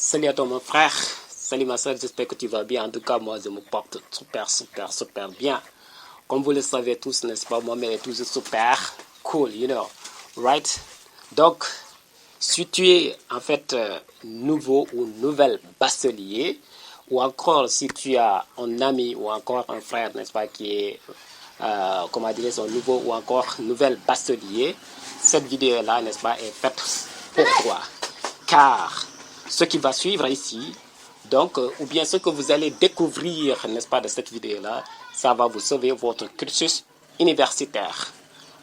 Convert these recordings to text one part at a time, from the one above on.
Salut à toi mon frère, salut ma soeur, j'espère que tu vas bien. En tout cas, moi je me porte super bien. Comme vous le savez tous, n'est-ce pas, moi-même est toujours super cool, right? Donc, si tu es en fait nouveau ou nouvelle bachelier, ou encore si tu as un ami ou encore un frère, n'est-ce pas, qui est, comment dire, son nouveau ou encore nouvelle bachelier, cette vidéo-là, n'est-ce pas, est faite pour toi. Car ce qui va suivre ici, donc, ou bien ce que vous allez découvrir, n'est-ce pas, de cette vidéo-là, ça va vous sauver votre cursus universitaire.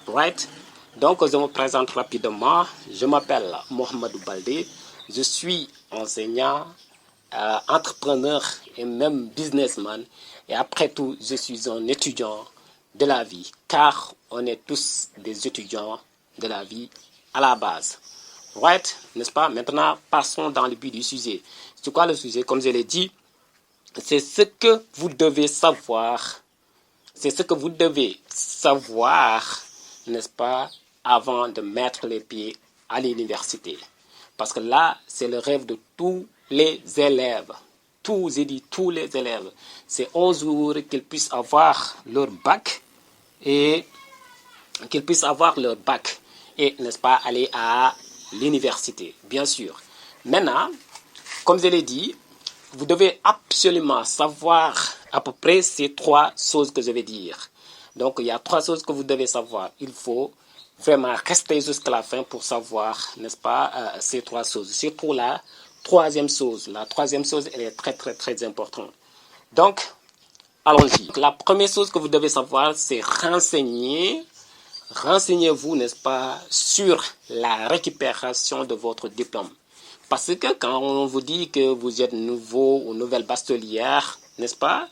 Right? Donc, je me présente rapidement. Je m'appelle Mohamedou Baldé. Je suis enseignant, entrepreneur et même businessman. Et après tout, je suis un étudiant de la vie. Car on est tous des étudiants de la vie à la base. Right? N'est-ce pas? Maintenant, passons dans le but du sujet. C'est quoi le sujet? Comme je l'ai dit, c'est ce que vous devez savoir. C'est ce que vous devez savoir, n'est-ce pas, avant de mettre les pieds à l'université. Parce que là, c'est le rêve de tous les élèves. J'ai dit tous les élèves. C'est un jour qu'ils puissent avoir leur bac et n'est-ce pas, aller à l'université, bien sûr. Maintenant, comme je l'ai dit, vous devez absolument savoir à peu près ces trois choses que je vais dire. Donc, il y a trois choses que vous devez savoir. Il faut vraiment rester jusqu'à la fin pour savoir, n'est-ce pas, ces trois choses. Surtout la troisième chose. La troisième chose, elle est très importante. Donc, allons-y. La première chose que vous devez savoir, c'est Renseignez-vous, n'est-ce pas, sur la récupération de votre diplôme. Parce que quand on vous dit que vous êtes nouveau ou nouvelle bachelière, n'est-ce pas,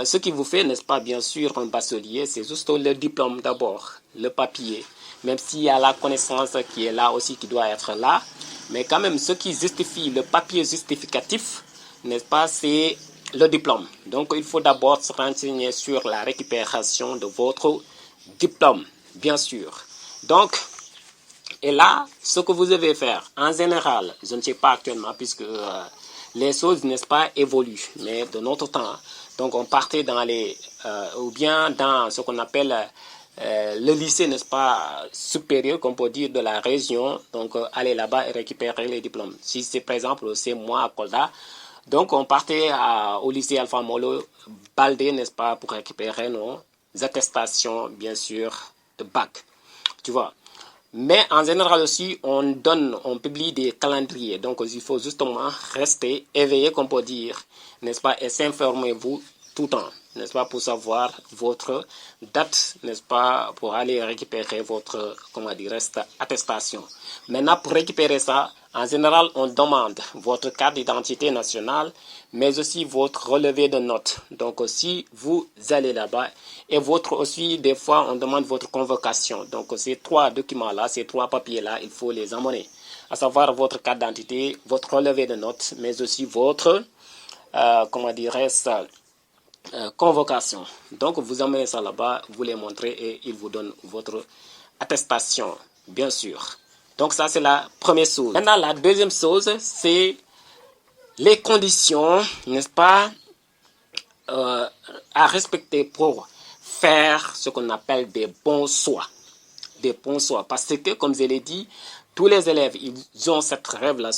ce qui vous fait, n'est-ce pas, bien sûr, un bachelier, c'est juste le diplôme d'abord, le papier. Même s'il y a la connaissance qui est là aussi, qui doit être là. Mais quand même, ce qui justifie le papier justificatif, n'est-ce pas, c'est le diplôme. Donc, il faut d'abord se renseigner sur la récupération de votre diplôme, bien sûr. Donc, et là, ce que vous devez faire, en général, je ne sais pas actuellement, puisque les choses, n'est-ce pas, évoluent, mais de notre temps, donc on partait dans ou bien dans ce qu'on appelle le lycée, n'est-ce pas, supérieur, qu'on peut dire, de la région, donc aller là-bas et récupérer les diplômes. Si c'est par exemple, c'est moi à Kolda, donc on partait au lycée Alpha Molo Baldé, n'est-ce pas, pour récupérer nos attestations, bien sûr, de bac, tu vois. Mais en général aussi, on publie des calendriers. Donc, il faut justement rester éveillé, comme on peut dire, n'est-ce pas, et s'informer vous tout le temps, n'est-ce pas, pour savoir votre date, n'est-ce pas, pour aller récupérer votre, comment dire, attestation. Maintenant, pour récupérer ça, en général, on demande votre carte d'identité nationale, mais aussi votre relevé de notes. Donc, si vous allez là-bas, et votre aussi, des fois, on demande votre convocation. Donc, ces trois documents-là, ces trois papiers-là, il faut les emmener. À savoir votre carte d'identité, votre relevé de notes, mais aussi votre, comment dirais-je, convocation. Donc, vous emmenez ça là-bas, vous les montrez et ils vous donnent votre attestation, bien sûr. Donc, ça, c'est la première chose. Maintenant, la deuxième chose, c'est les conditions, n'est-ce pas, à respecter pour faire ce qu'on appelle des bons choix. Des bons choix. Parce que, comme je l'ai dit, tous les élèves, ils ont ce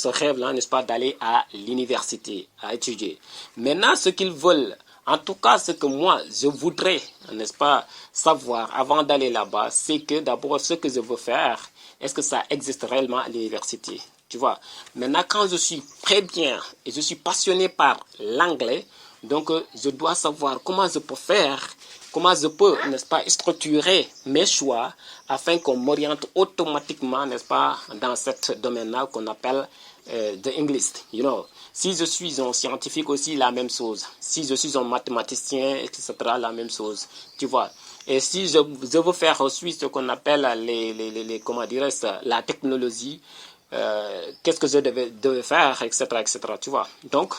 rêve-là, n'est-ce pas, d'aller à l'université, à étudier. Maintenant, ce qu'ils veulent, en tout cas, ce que moi, je voudrais, n'est-ce pas, savoir avant d'aller là-bas, c'est que d'abord, ce que je veux faire, est-ce que ça existe réellement à l'université? Tu vois. Maintenant, quand je suis très bien et je suis passionné par l'anglais, donc je dois savoir comment je peux faire, comment je peux, n'est-ce pas, structurer mes choix afin qu'on m'oriente automatiquement, n'est-ce pas, dans ce domaine-là qu'on appelle the English, you know. Si je suis un scientifique aussi, la même chose. Si je suis un mathématicien, etc., la même chose, tu vois. Et si je veux faire aussi ce qu'on appelle comment dirais-je, la technologie, qu'est-ce que je devais faire, etc., tu vois. Donc,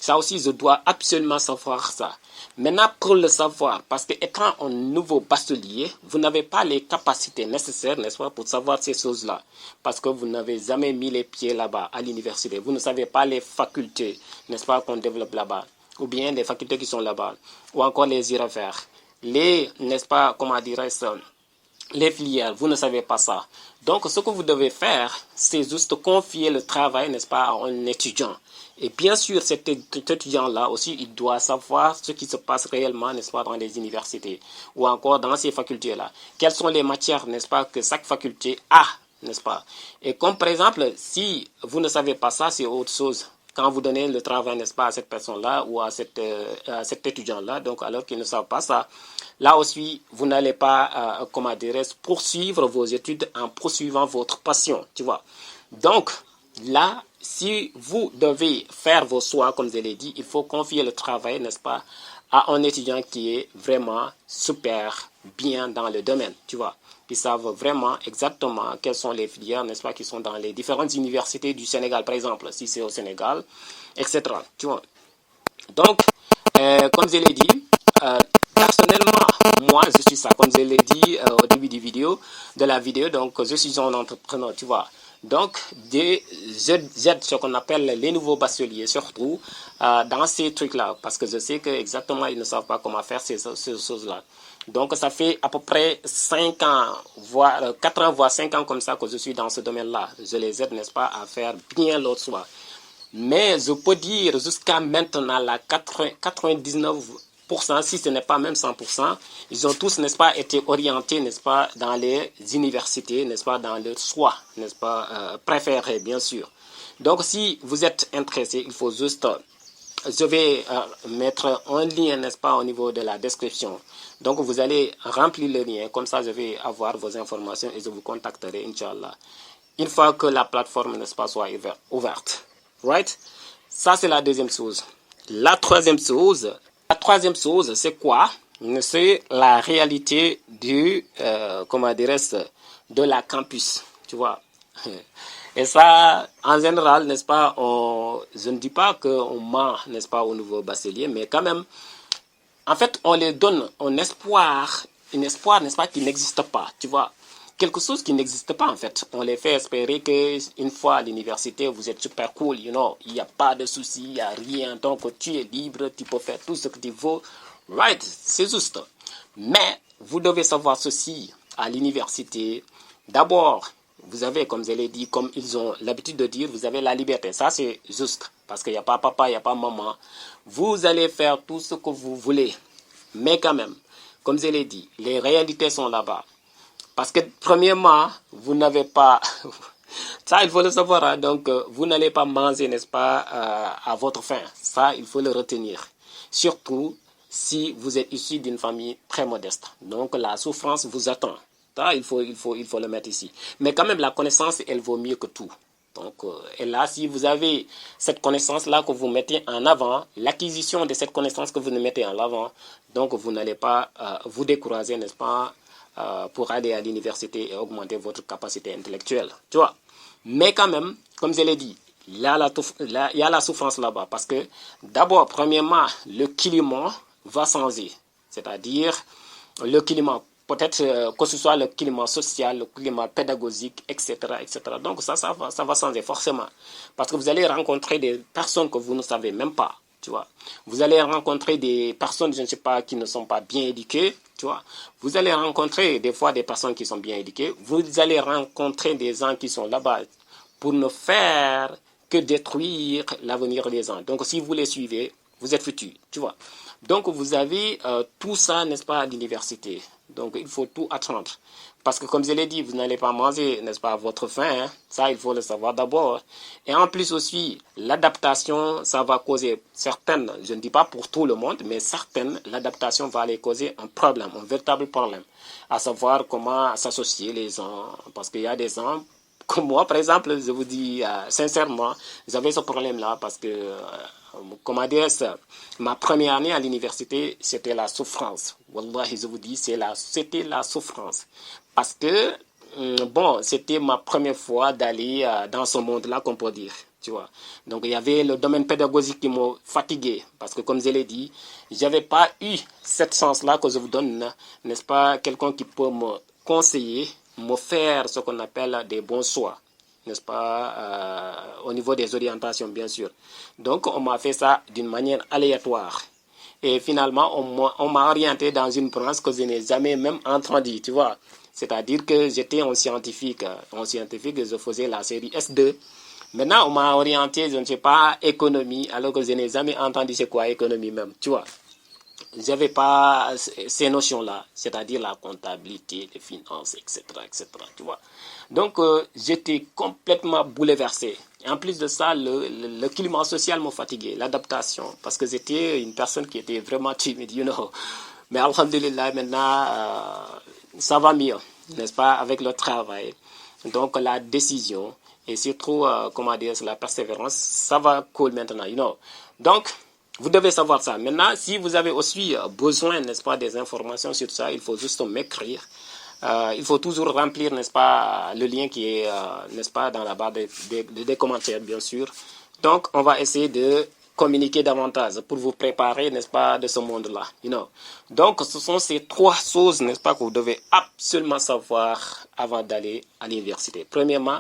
Ça aussi, je dois absolument savoir ça. Maintenant, pour le savoir, parce que étant un nouveau bachelier, vous n'avez pas les capacités nécessaires, n'est-ce pas, pour savoir ces choses-là. Parce que vous n'avez jamais mis les pieds là-bas, à l'université. Vous ne savez pas les facultés, n'est-ce pas, qu'on développe là-bas. Ou bien les facultés qui sont là-bas. Ou encore les IRFR. Les, n'est-ce pas, comment dirais-je, les filières, vous ne savez pas ça. Donc, ce que vous devez faire, c'est juste confier le travail, n'est-ce pas, à un étudiant. Et bien sûr, cet étudiant-là aussi, il doit savoir ce qui se passe réellement, n'est-ce pas, dans les universités ou encore dans ces facultés-là. Quelles sont les matières, n'est-ce pas, que chaque faculté a, n'est-ce pas. Et comme par exemple, si vous ne savez pas ça, c'est autre chose. Quand vous donnez le travail, n'est-ce pas, à cette personne-là ou à cet étudiant-là, donc alors qu'ils ne savent pas ça, là aussi, vous n'allez pas, comment dirais-je, poursuivre vos études en poursuivant votre passion, tu vois. Donc, là, si vous devez faire vos choix, comme je l'ai dit, il faut confier le travail, n'est-ce pas, à un étudiant qui est vraiment super bien dans le domaine, tu vois. Ils savent vraiment exactement quelles sont les filières, n'est-ce pas, qui sont dans les différentes universités du Sénégal, par exemple, si c'est au Sénégal, etc. Tu vois. Donc, comme je l'ai dit, personnellement, moi, je suis ça. Comme je l'ai dit au début de la vidéo, donc je suis un entrepreneur, tu vois. Donc, j'aide ce qu'on appelle les nouveaux bacheliers, surtout dans ces trucs-là, parce que je sais que exactement ils ne savent pas comment faire ces choses-là. Donc, ça fait à peu près 5 ans, voire 4 ans, voire 5 ans comme ça que je suis dans ce domaine-là. Je les aide, n'est-ce pas, à faire bien leur choix. Mais je peux dire jusqu'à maintenant, là, 99%, si ce n'est pas même 100%, ils ont tous, n'est-ce pas, été orientés, n'est-ce pas, dans les universités, n'est-ce pas, dans leur choix, n'est-ce pas, préféré, bien sûr. Donc, si vous êtes intéressé, il faut juste... Je vais mettre un lien, n'est-ce pas, au niveau de la description. Donc, vous allez remplir le lien. Comme ça, je vais avoir vos informations et je vous contacterai, Inch'Allah. Une fois que la plateforme, n'est-ce pas, soit ouverte. Right? Ça, c'est la deuxième chose. La troisième chose, c'est quoi? C'est la réalité du, comment dirais-je, de la campus. Tu vois? Et ça, en général, n'est-ce pas, je ne dis pas qu'on ment, n'est-ce pas, au nouveau bachelier, mais quand même, en fait, on les donne un espoir, n'est-ce pas, qui n'existe pas, tu vois. Quelque chose qui n'existe pas, en fait. On les fait espérer qu'une fois à l'université, vous êtes super cool, you know, il n'y a pas de soucis, il n'y a rien, donc tu es libre, tu peux faire tout ce que tu veux. Right, c'est juste. Mais, vous devez savoir ceci, à l'université, d'abord, vous avez, comme je l'ai dit, comme ils ont l'habitude de dire, vous avez la liberté. Ça, c'est juste. Parce qu'il n'y a pas papa, il n'y a pas maman. Vous allez faire tout ce que vous voulez. Mais quand même, comme je l'ai dit, les réalités sont là-bas. Parce que, premièrement, vous n'avez pas... Ça, il faut le savoir. Hein. Donc, vous n'allez pas manger, n'est-ce pas, à votre faim. Ça, il faut le retenir. Surtout si vous êtes issu d'une famille très modeste. Donc, la souffrance vous attend. Ça, il faut le mettre ici. Mais quand même, la connaissance, elle vaut mieux que tout. Donc, et là, si vous avez cette connaissance-là que vous mettez en avant, l'acquisition de cette connaissance que vous mettez en avant, donc vous n'allez pas vous décourager, n'est-ce pas, pour aller à l'université et augmenter votre capacité intellectuelle. Tu vois. Mais quand même, comme je l'ai dit, il y a la souffrance là-bas. Parce que, d'abord, premièrement, le climat va changer. C'est-à-dire, le climat peut-être que ce soit le climat social, le climat pédagogique, etc., etc. Donc ça va changer forcément. Parce que vous allez rencontrer des personnes que vous ne savez même pas, tu vois. Vous allez rencontrer des personnes, je ne sais pas, qui ne sont pas bien éduquées, tu vois. Vous allez rencontrer des fois des personnes qui sont bien éduquées. Vous allez rencontrer des gens qui sont là-bas pour ne faire que détruire l'avenir des gens. Donc si vous les suivez, vous êtes foutus, tu vois. Donc vous avez tout ça, n'est-ce pas, à l'université. Donc il faut tout attendre. Parce que comme je l'ai dit, vous n'allez pas manger, n'est-ce pas, à votre faim. Hein? Ça, il faut le savoir d'abord. Et en plus aussi, l'adaptation, ça va causer certaines, je ne dis pas pour tout le monde, mais certaines, l'adaptation va aller causer un problème, un véritable problème. À savoir comment s'associer les gens. Parce qu'il y a des gens, comme moi, par exemple, je vous dis sincèrement, j'avais ce problème-là parce que... comment dire ça, ma première année à l'université, c'était la souffrance. Wallahi, je vous dis, c'était la souffrance. Parce que, bon, c'était ma première fois d'aller dans ce monde-là, qu'on peut dire. tu vois. Donc, il y avait le domaine pédagogique qui m'a fatigué, parce que comme je l'ai dit, j'avais pas eu cette chance-là que je vous donne, n'est-ce pas, quelqu'un qui peut me conseiller, me faire ce qu'on appelle des bons choix, n'est-ce pas, au niveau des orientations, bien sûr. Donc, on m'a fait ça d'une manière aléatoire. Et finalement, on m'a orienté dans une branche que je n'ai jamais même entendue, tu vois. C'est-à-dire que j'étais un scientifique, je faisais la série S2. Maintenant, on m'a orienté, je ne sais pas, économie, alors que je n'ai jamais entendu c'est quoi économie même, tu vois. Je n'avais pas ces notions-là, c'est-à-dire la comptabilité, les finances, etc., tu vois. Donc, j'étais complètement bouleversé. Et en plus de ça, le climat social m'a fatigué, l'adaptation, parce que j'étais une personne qui était vraiment timide, you know. Mais alhamdulillah, maintenant, ça va mieux, n'est-ce pas, avec le travail. Donc, la décision et surtout, comment dire, la persévérance, ça va cool maintenant, you know. Donc, vous devez savoir ça. Maintenant, si vous avez aussi besoin, n'est-ce pas, des informations sur ça, il faut juste m'écrire. Il faut toujours remplir, n'est-ce pas, le lien qui est, n'est-ce pas, dans la barre des commentaires, bien sûr. Donc, on va essayer de communiquer davantage pour vous préparer, n'est-ce pas, de ce monde-là, you know. Donc, ce sont ces trois choses, n'est-ce pas, que vous devez absolument savoir avant d'aller à l'université. Premièrement,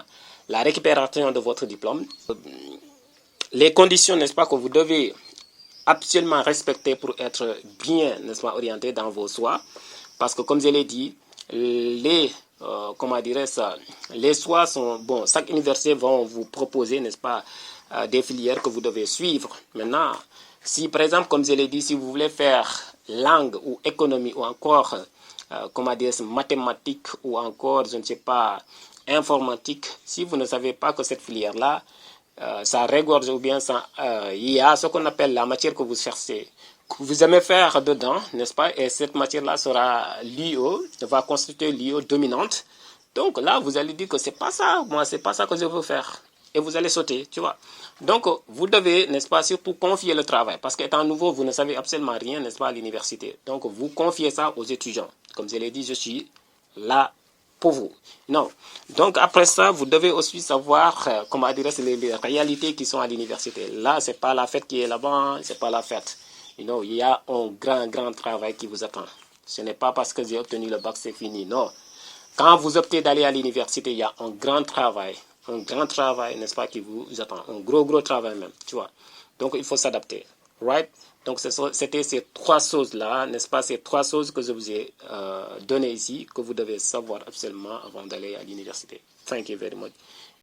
la récupération de votre diplôme. Les conditions, n'est-ce pas, que vous devez absolument respecter pour être bien, n'est-ce pas, orienté dans vos choix. Parce que, comme je l'ai dit, comment dirais ça, les choix sont, bon, chaque université va vous proposer, n'est-ce pas, des filières que vous devez suivre. Maintenant, si par exemple, comme je l'ai dit, si vous voulez faire langue ou économie ou encore, comment dire, mathématiques ou encore, je ne sais pas, informatique, si vous ne savez pas que cette filière-là, ça regorge ou bien ça, il y a ce qu'on appelle la matière que vous cherchez, que vous aimez faire dedans, n'est-ce pas? Et cette matière-là sera l'IO, va constituer l'IO dominante. Donc là, vous allez dire que c'est pas ça, moi, c'est pas ça que je veux faire. Et vous allez sauter, tu vois. Donc, vous devez, n'est-ce pas, surtout confier le travail. Parce qu'étant nouveau, vous ne savez absolument rien, n'est-ce pas, à l'université. Donc, vous confiez ça aux étudiants. Comme je l'ai dit, je suis là pour vous. Non. Donc, après ça, vous devez aussi savoir, comment dire, les réalités qui sont à l'université. Là, c'est pas la fête qui est là-bas, c'est pas la fête. You know, il y a un grand travail qui vous attend. Ce n'est pas parce que j'ai obtenu le bac, c'est fini. Non. Quand vous optez d'aller à l'université, il y a un grand travail, n'est-ce pas, qui vous attend. Un gros travail même, tu vois. Donc, il faut s'adapter. Right? Donc, c'était ces trois choses-là, n'est-ce pas, ces trois choses que je vous ai données ici, que vous devez savoir absolument avant d'aller à l'université. Thank you very much.